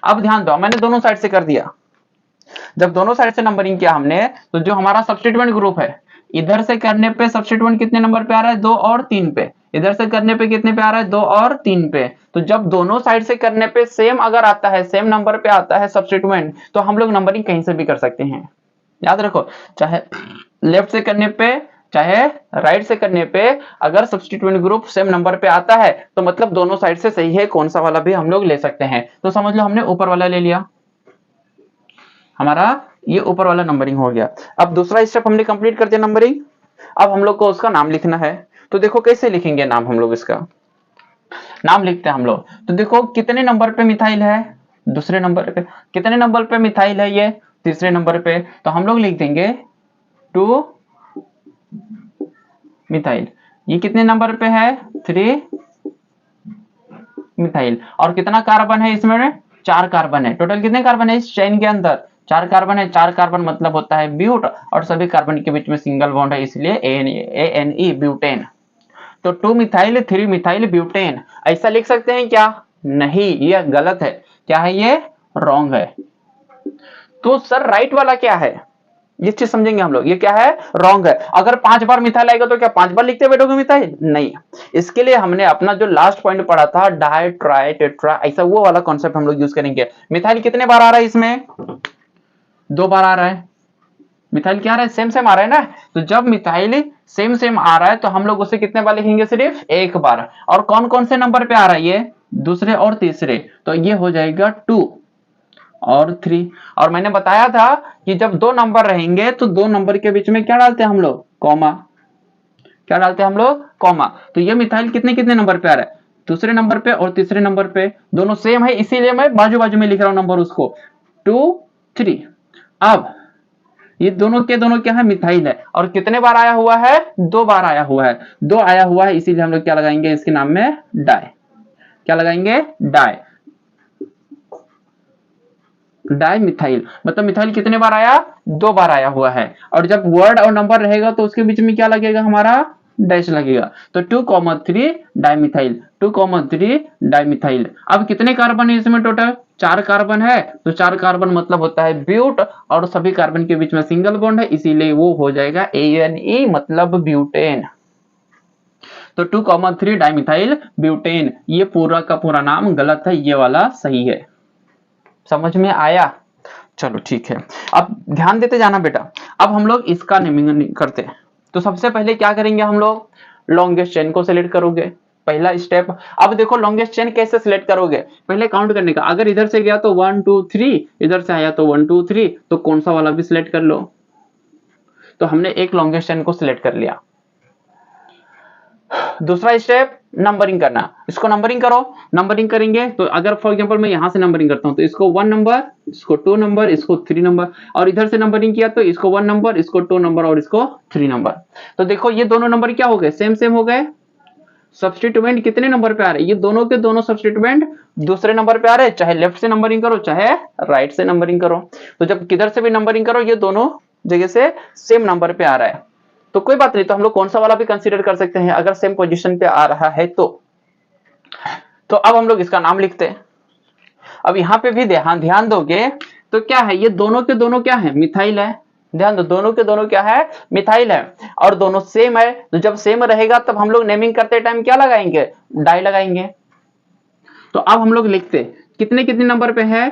अब ध्यान दो, मैंने दोनों साइड से कर दिया। जब दोनों साइड से नंबरिंग किया हमने, तो जो हमारा सब्स्टिट्यूएंट ग्रुप है, इधर से करने पे सब्स्टिट्यूएंट कितने नंबर पे आ रहा है, 2 और 3 पे, इधर से करने पे कितने पे आ रहा है, 2 और 3 पे। तो जब दोनों साइड से करने पे सेम अगर आता है, सेम नंबर पे आता है सब्स्टिट्यूएंट, तो हम लोग नंबरिंग कहीं से भी कर सकते हैं। याद रखो, चाहे लेफ्ट से करने पे चाहे राइट से करने पे, अगर सब्स्टिट्यूएंट ग्रुप सेम नंबर पे आता है तो मतलब दोनों साइड से सही है, कौन सा वाला भी हम लोग ले सकते हैं। तो समझ लो हमने ऊपर वाला ले लिया, हमारा ये ऊपर वाला नंबरिंग हो गया। अब दूसरा स्टेप हमने कंप्लीट कर दिया नंबरिंग। अब हम लोग को उसका नाम लिखना है। तो देखो कैसे लिखेंगे नाम, हम लोग इसका नाम लिखते हैं हम लोग। तो देखो कितने नंबर पे मिथाइल है, दूसरे नंबर पे। कितने नंबर पे मिथाइल है, ये तीसरे नंबर पे। तो हम लोग लिख देंगे 2 मिथाइल। ये कितने नंबर पे है, 3 मिथाइल। और कितना कार्बन है इसमें, 4 कार्बन है। टोटल कितने कार्बन है इस चेन के अंदर, 4 कार्बन है। 4 कार्बन मतलब होता है ब्यूट, और सभी कार्बन के बीच में सिंगल बॉन्ड है, इसलिए ANE ब्यूटेन। तो 2 मिथाइल 3 मिथाइल ब्यूटेन, ऐसा लिख सकते हैं क्या, नहीं, ये गलत है। क्या है ये, रॉन्ग है। तो सर राइट वाला क्या है, ये चीज समझेंगे हम लोग। ये क्या है, रॉन्ग है। अगर 5 बार मिथाइल आएगा तो क्या 5 बार लिखते बैठोगे मिथाइल, नहीं। इसके लिए हमने अपना जो लास्ट पॉइंट पढ़ा था, डाई ट्राई टेट्रा, ऐसा वो वाला कॉन्सेप्ट हम लोग यूज करेंगे। मिथाइल कितने बार आ रहा है इसमें, 2 बार आ रहा है। मिथाइल क्या आ रहा है, सेम सेम आ रहा है ना। तो जब मिथाइल सेम सेम आ रहा है तो हम लोग उसे कितने बार लिखेंगे, सिर्फ 1 बार। और कौन कौन से नंबर पे आ रहा है, ये दूसरे और तीसरे। तो ये हो जाएगा 2 और 3। और मैंने बताया था कि जब 2 नंबर रहेंगे तो 2 नंबर के बीच में क्या डालते हैं हम लोग, कॉमा। क्या डालते हैं हम लोग, कॉमा। तो ये मिथाइल कितने कितने नंबर पे आ रहा है, दूसरे नंबर पे और तीसरे नंबर पे, दोनों सेम है, इसीलिए मैं बाजू बाजू में लिख रहा हूं नंबर उसको, 2 3। अब ये दोनों के दोनों क्या है, मिथाइल है। और कितने बार आया हुआ है, 2 बार आया हुआ है। 2 आया हुआ है, इसीलिए हम लोग क्या लगाएंगे इसके नाम में, डाई। क्या लगाएंगे, डाई। डाई मिथाइल मतलब मिथाइल कितने बार आया, 2 बार आया हुआ है। और जब वर्ड और नंबर रहेगा तो उसके बीच में क्या लगेगा, हमारा डैश लगेगा। तो 2,3 डाइमिथाइल, 2,3 डाइमिथाइल। अब कितने कार्बन है इसमें, टोटल 4 कार्बन है। तो 4 कार्बन मतलब होता है ब्यूट, और सभी कार्बन के बीच में सिंगल बॉन्ड है, इसीलिए वो हो जाएगा ANE मतलब ब्यूटेन। तो 2,3 डाइमिथाइल ब्यूटेन, ये पूरा का पूरा नाम गलत है, ये वाला सही है। समझ में आया, चलो ठीक है। अब ध्यान देते जाना बेटा। अब हम लोग इसका नेमिंग करते हैं। तो सबसे पहले क्या करेंगे हम लोग, लॉन्गेस्ट चेन को सिलेक्ट करोगे, पहला स्टेप। अब देखो लॉन्गेस्ट चेन कैसे सिलेक्ट करोगे, पहले काउंट करने का। अगर इधर से गया तो 1 2 3, इधर से आया तो 1 2 3, तो कौन सा वाला भी सिलेक्ट कर लो। तो हमने एक लॉन्गेस्ट चेन को सिलेक्ट कर लिया। दूसरा स्टेप नंबरिंग करना, इसको नंबरिंग करो। नंबरिंग करेंगे तो अगर फॉर एग्जांपल मैं यहां से नंबरिंग करता हूं तो इसको 1 नंबर, इसको 2 नंबर, इसको 3 नंबर। और इधर से नंबरिंग किया तो इसको 1 नंबर, इसको 2 नंबर और इसको 3 नंबर। तो देखो ये दोनों नंबर क्या हो गए, सेम सेम हो गए। सब्स्टिट्यूएंट कितने नंबर पे आ रहे हैं, ये दोनों के दोनों सब्स्टिट्यूएंट दूसरे नंबर पे आ रहे हैं, चाहे लेफ्ट से नंबरिंग करो चाहे राइट से नंबरिंग करो। तो जब किधर से भी नंबरिंग करो ये दोनों जगह से सेम नंबर पे आ रहा है, तो कोई बात नहीं। तो हम लोग कौन सा वाला भी कंसीडर कर सकते हैं अगर सेम पोजीशन पे आ रहा है तो। तो अब हम लोग इसका नाम लिखते हैं। अब यहाँ पे भी ध्यान दोगे तो क्या है, ये दोनों के दोनों क्या है, मिथाइल है। ध्यान दो, दोनों के दोनों क्या है, मिथाइल है। और दोनों सेम है, तो जब सेम रहेगा तब हम लोग नेमिंग करते टाइम क्या लगाएंगे, डाई लगाएंगे। तो अब हम लोग लिखते कितने कितने नंबर पे है,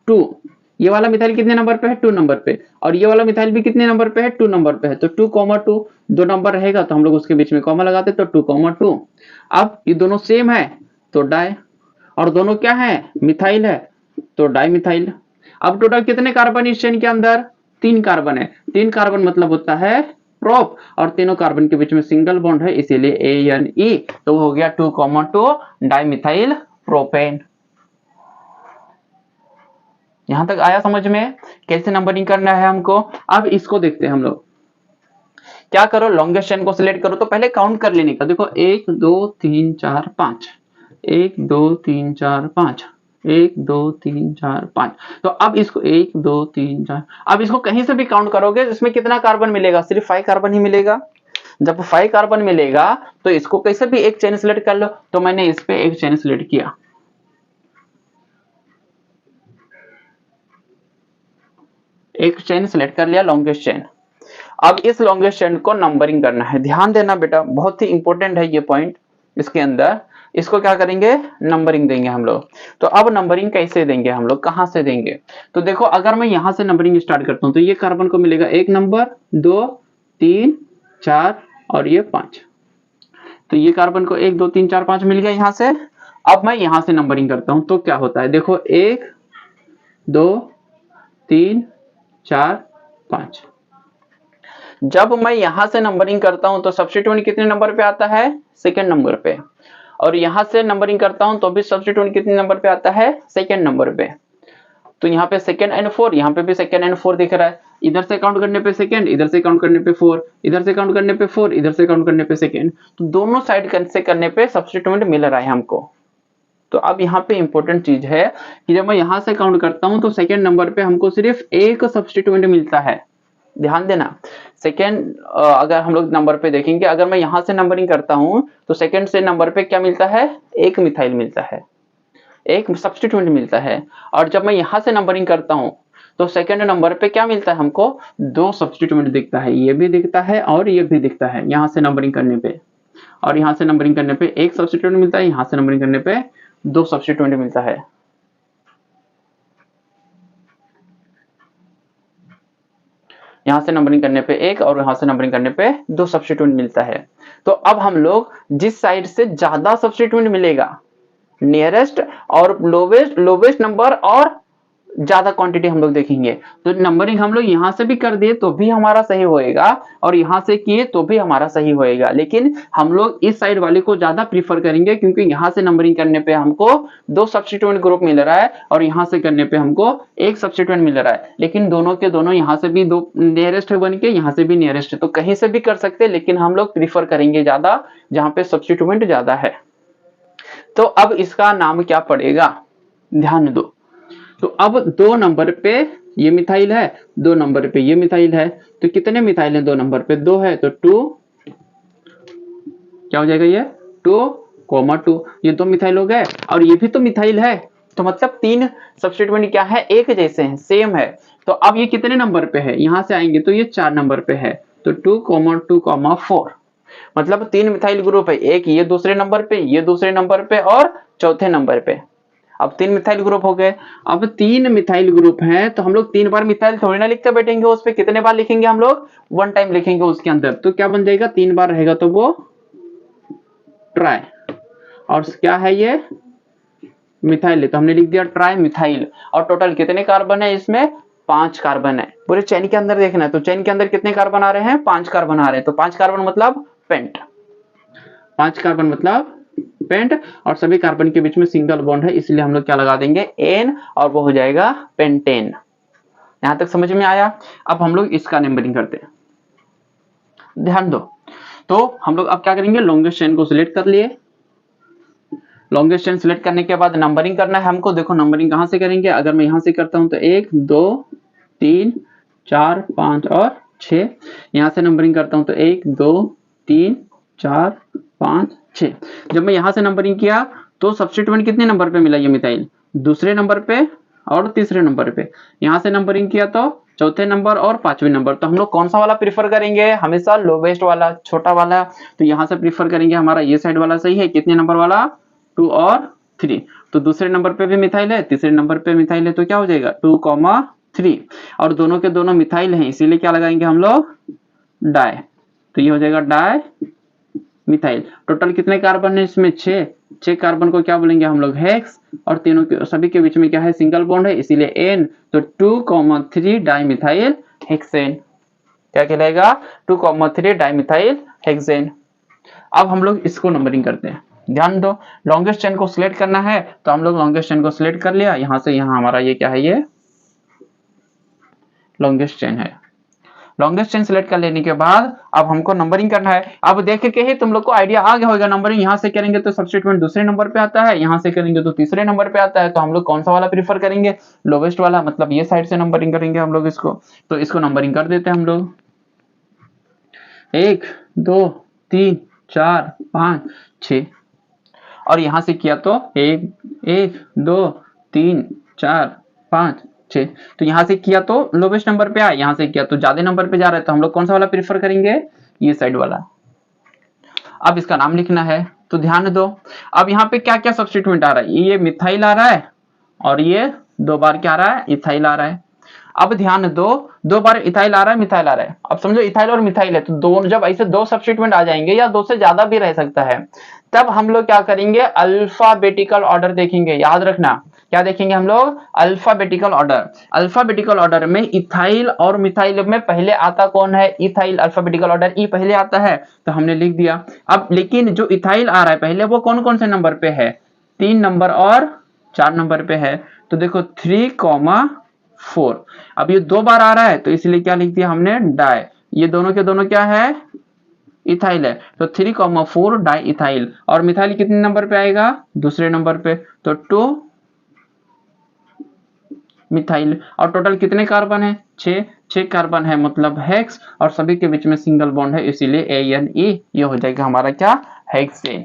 2। ये वाला मिथाइल कितने नंबर पे है, 2 नंबर पे। और ये वाला मिथाइल भी कितने नंबर पे है, 2 नंबर पे है। तो 2,2 दो नंबर रहेगा तो हम लोग उसके बीच में कॉमा लगाते, तो 2,2। अब ये दोनों सेम है तो डाई, और दोनों क्या है, मिथाइल है, तो डाई मिथाइल। अब टोटल कितने कार्बन इस चेन के अंदर, 3 कार्बन है। 3 कार्बन मतलब होता है प्रोप, और तीनों कार्बन के बीच में सिंगल बॉन्ड है, इसीलिए ANE। तो हो गया 2,2 डाइमिथाइल प्रोपेन। यहां तक आया समझ में, कैसे नंबरिंग करना है हमको। अब इसको देखते हैं हम लोग, क्या करो, लॉन्गेस्ट चेन को सिलेक्ट करो तो पहले काउंट कर लेने का। देखो 1 2 3 4 5, 1 2 3 4 5, 1 2 3 4 5। तो अब इसको 1 2 3 4, अब इसको कहीं से भी काउंट करोगे इसमें कितना कार्बन मिलेगा, सिर्फ 5 कार्बन ही मिलेगा। जब 5 कार्बन मिलेगा तो इसको कैसे भी एक चेन सिलेक्ट कर लो। तो मैंने इस पे एक चेन सिलेक्ट किया, एक चेन सिलेक्ट कर लिया, लॉन्गेस्ट चेन। अब इस लॉन्गेस्ट चेन को नंबरिंग करना है। ध्यान देना बेटा, बहुत ही इंपॉर्टेंट है ये पॉइंट। इसके अंदर इसको क्या करेंगे, नंबरिंग देंगे हम लोग। तो अब नंबरिंग कैसे देंगे हम लोग, कहां से देंगे। तो देखो अगर मैं यहां से नंबरिंग स्टार्ट करता हूं तो ये कार्बन को मिलेगा 1 नंबर, 2 3 4 और ये 5। तो ये कार्बन को 1 2 3 4 5 मिल गया यहां से। अब मैं यहां से नंबरिंग करता हूं तो क्या होता है, देखो 1 2 3 4 5। जब मैं यहां से नंबरिंग करता हूं तो सब्स्टिट्यूएंट कितने नंबर पे आता है, सेकंड नंबर पे। और यहां से नंबरिंग करता हूं तो भी सब्स्टिट्यूएंट कितने नंबर पे आता है, सेकंड नंबर पे। तो यहाँ पे सेकंड एंड 4, यहाँ पे भी सेकंड एंड 4 दिख रहा है। इधर से काउंट करने पे सेकंड, इधर से काउंट करने पे 4, इधर से काउंट करने पे 4, इधर से काउंट करने पे सेकंड। तो दोनों साइड से करने पे सब्स्टिट्यूएंट मिल रहा है हमको। तो अब यहाँ पे इंपॉर्टेंट चीज है कि जब मैं यहां से काउंट करता हूं तो सेकंड नंबर पे हमको सिर्फ एक सब्स्टिट्यूएंट मिलता है। ध्यान देना, सेकेंड अगर हम लोग नंबर पे देखेंगे, अगर मैं यहां से नंबरिंग करता हूं तो सेकेंड से नंबर पे क्या मिलता है, एक मिथाइल मिलता है, एक सब्स्टिट्यूएंट मिलता है। और जब मैं यहां से नंबरिंग करता हूं तो सेकेंड नंबर पे क्या मिलता है हमको, 2 सब्स्टिट्यूएंट दिखता है, ये भी दिखता है और ये भी दिखता है यहां से नंबरिंग करने पे। और यहां से नंबरिंग करने पे एक सब्स्टिट्यूएंट मिलता है, यहां से नंबरिंग करने पे 2 सब्स्टिट्यूएंट मिलता है। यहां से नंबरिंग करने पे एक और यहां से नंबरिंग करने पे 2 सब्स्टिट्यूएंट मिलता है। तो अब हम लोग जिस साइड से ज्यादा सब्स्टिट्यूएंट मिलेगा, नियरेस्ट और लोवेस्ट नंबर और ज्यादा क्वांटिटी हम लोग देखेंगे। तो नंबरिंग हम लोग यहां से भी कर दिए तो भी हमारा सही होएगा और यहां से किए तो भी हमारा सही होएगा, लेकिन हम लोग इस साइड वाले को ज्यादा प्रीफर करेंगे क्योंकि यहां से नंबरिंग करने पे हमको 2 सब्स्टिट्यूएंट ग्रुप मिल रहा है और यहां से करने पे हमको एक सब्स्टिट्यूएंट मिल रहा है। लेकिन दोनों के दोनों यहां से भी 2 नियरेस्ट है बन के, यहां से भी नियरेस्ट है, तो कहीं से भी कर सकते हैं, लेकिन हम लोग प्रीफर करेंगे ज्यादा जहां पे सब्स्टिट्यूएंट ज्यादा है। तो अब इसका नाम क्या पड़ेगा, ध्यान दो। तो अब 2 नंबर पे ये मिथाइल है, 2 नंबर पे ये मिथाइल है। तो कितने मिथाइल है 2 नंबर पे, 2 है, तो 2 क्या हो जाएगा, ये 2,2। ये 2 मिथाइल हो गए और ये भी तो मिथाइल है। तो मतलब 3 सब्स्टिट्यूएंट क्या है, एक जैसे हैं, सेम है। तो अब ये कितने नंबर पे है, यहां से आएंगे तो ये 4 नंबर पे है। तो 2,2,4 मतलब 3 मिथाइल ग्रुप है, एक ये दूसरे नंबर पे, ये दूसरे नंबर पे और चौथे नंबर पे। अब 3 मिथाइल ग्रुप हो गए। अब 3 मिथाइल ग्रुप है तो हम लोग 3 बार मिथाइल थोड़ी ना लिखते बैठेंगे, उस पे कितने बार लिखेंगे हम लोग, 1 टाइम लिखेंगे उसके अंदर। तो क्या बन जाएगा, 3 बार रहेगा तो वो ट्राई। और क्या है ये मिथाइल है, तो हमने लिख दिया ट्राई मिथाइल। और टोटल कितने कार्बन है इसमें, 5 कार्बन है। पूरे चेन के अंदर देखना है तो चेन के अंदर कितने कार्बन आ रहे हैं, 5 कार्बन आ रहे हैं। तो 5 कार्बन मतलब पेंट, 5 कार्बन मतलब पेंट। और सभी कार्बन के बीच में सिंगल बॉन्ड है, इसलिए हम लोग क्या लगा देंगे, एन, और वो हो जाएगा पेंटेन। यहां तक समझ में आया। अब हम लोग इसका नंबरिंग करते हैं, ध्यान दो। तो हम लोग अब क्या करेंगे, लॉन्गेस्ट चेन को सिलेक्ट कर लिए। लॉन्गेस्ट चेन सिलेक्ट करने के बाद नंबरिंग करना है हमको। देखो नंबरिंग कहां से करेंगे, अगर मैं यहां से करता हूं तो 1 2 3 4 5 और 6। यहां से नंबरिंग करता हूं तो 1 2 3 4 5 6। जब मैं यहां से नंबरिंग किया तो सब्स्टिट्यूएंट कितने नंबर पे मिला, ये मिथाइल दूसरे नंबर पे और तीसरे नंबर पे। यहां से नंबरिंग किया तो चौथे नंबर और 5वें नंबर। तो हम लोग कौन सा वाला प्रीफर करेंगे, हमेशा लोवेस्ट वाला, छोटा वाला। तो यहां से प्रीफर करेंगे हमारा ये साइड वाला सही है। कितने नंबर वाला, 2 और 3। तो दूसरे नंबर पे भी मिथाइल है, तीसरे नंबर पे मिथाइल है, तो क्या हो जाएगा 2,3। और दोनों के दोनों मिथाइल हैं, इसीलिए क्या लगाएंगे हम लोग, डाई। तो ये हो जाएगा डाई मिथाइल। टोटल कितने कार्बन है इसमें, 6 कार्बन को क्या बोलेंगे हम लोग, हेक्स। और तीनों के सभी के बीच में क्या है, सिंगल बॉन्ड है, इसीलिए एन। तो 2,3 डाई मिथाइल हेक्सेन क्या कहलाएगा, 2,3 डाई मिथाइल हेक्सेन। अब हम लोग इसको नंबरिंग करते हैं, ध्यान दो। लॉन्गेस्ट चेन को सिलेक्ट करना है तो हम लोग लॉन्गेस्ट चेन को सिलेक्ट कर लिया। यहां से यहां हमारा ये क्या है, ये लॉन्गेस्ट चेन है। लॉन्गेस्ट चेन सिलेक्ट कर लेने के बाद अब हमको नंबरिंग करना है। अब देख के ही तुम लोग को आइडिया आ गया होगा नंबरिंग, यहाँ से करेंगे तो सब्स्टिट्यूएंट दूसरे नंबर पे आता है, यहाँ से करेंगे तो तीसरे नंबर पे आता है, तो हम लोग कौन सा वाला प्रीफर करेंगे, लोवेस्ट वाला, मतलब ये साइड से नंबरिंग करेंगे हम लोग इसको। तो इसको नंबरिंग कर देते हैं हम लोग, 1 2 3 4 5 6, और यहां से किया तो 1 1 2 3 4 5 6, तो यहां से किया तो लोवेस्ट नंबर पे आया, यहां से किया तो ज्यादा नंबर पे जा रहा है, तो हम लोग कौन सा वाला प्रीफर करेंगे, ये साइड वाला। अब इसका नाम लिखना है, तो ध्यान दो अब यहाँ पे क्या क्या सब्स्टिट्यूएंट आ रहा है, ये मिथाइल आ रहा है और ये 2 बार क्या आ रहा है, इथाइल आ रहा है। अब ध्यान दो 2 बार इथाइल आ रहा है, मिथाइल आ रहा है। अब समझो इथाइल और मिथाइल है, तो दोनों जब ऐसे 2 सब्स्टिट्यूएंट आ जाएंगे या 2 से ज्यादा भी रह सकता है, तब हम लोग क्या करेंगे, अल्फाबेटिकल ऑर्डर देखेंगे। याद रखना क्या देखेंगे हम लोग, अल्फाबेटिकल ऑर्डर। अल्फाबेटिकल ऑर्डर में इथाइल और मिथाइल में पहले आता कौन है, इथाइल। अल्फाबेटिकल ऑर्डर ई पहले आता है, तो हमने लिख दिया। अब लेकिन जो इथाइल आ रहा है पहले, वो कौन कौन से नंबर पे है, 3 नंबर और 4 नंबर पे है। तो देखो 3,4। अब ये 2 बार आ रहा है, तो इसलिए क्या लिख दिया हमने, डाई। ये दोनों के दोनों क्या है, इथाइल है, तो 3,4 डाई इथाइल। और मिथाइल कितने नंबर पे आएगा, दूसरे नंबर पे, तो 2 मिथाइल। और टोटल कितने कार्बन है, 6 कार्बन है, मतलब हेक्स, और सभी के बीच में सिंगल बॉन्ड है, इसीलिए ANE, ये हो जाएगा हमारा क्या, हेक्सेन।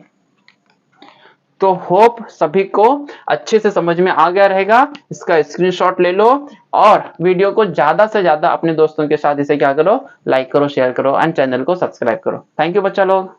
तो होप सभी को अच्छे से समझ में आ गया रहेगा। इसका स्क्रीनशॉट ले लो और वीडियो को ज्यादा से ज्यादा अपने दोस्तों के साथ इसे क्या करो, लाइक करो, शेयर करो एंड चैनल को सब्सक्राइब करो। थैंक यू बच्चा लोग।